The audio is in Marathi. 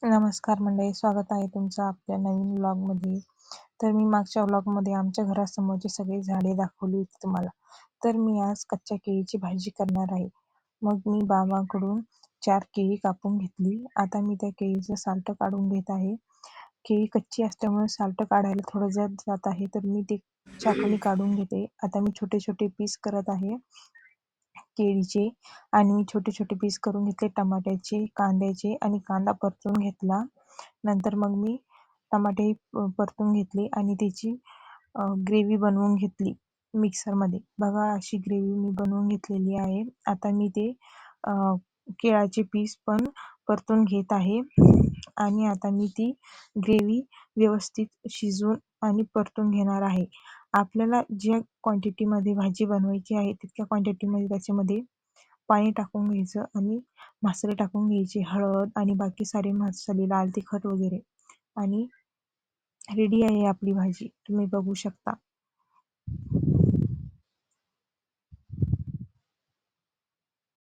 नमस्कार मंडळी, स्वागत आहे तुमचं आपल्या नवीन व्लॉगमध्ये. तर मी मागच्या व्लॉगमध्ये आमच्या घरासमोरची सगळी झाडे दाखवली होती तुम्हाला. तर मी आज कच्च्या केळीची भाजी करणार आहे. मग मी बाबाकडून 4 केळी कापून घेतली. आता मी त्या केळीचं सालटं काढून घेत आहे. केळी कच्ची असल्यामुळे सालटं काढायला थोडं जड जात आहे, तर मी ते चाकूने काढून घेते. आता मी छोटे छोटे पीस करत आहे केळीचे, आणि मी छोटे छोटे पीस करून घेतले टमाट्याचे, कांद्याचे, आणि कांदा परतून घेतला. नंतर मग मी टमाटे परतून घेतले आणि त्याची ग्रेव्ही बनवून घेतली मिक्सरमध्ये. बघा, अशी ग्रेव्ही मी बनवून घेतलेली आहे. आता मी ते केळाचे पीस पण परतून घेत आहे, आणि आता मी ती ग्रेव्ही व्यवस्थित शिजवून आणि परतून घेणार आहे. आपल्याला ज्या क्वांटिटीमध्ये भाजी बनवायची आहे तितक्या क्वांटिटीमध्ये त्याच्यामध्ये पाणी टाकून घ्यायचं आणि मसाले टाकून घ्यायचे, हळद आणि बाकी सारे मसाले, लाल तिखट वगैरे. आणि रेडी आहे आपली भाजी, तुम्ही बघू शकता.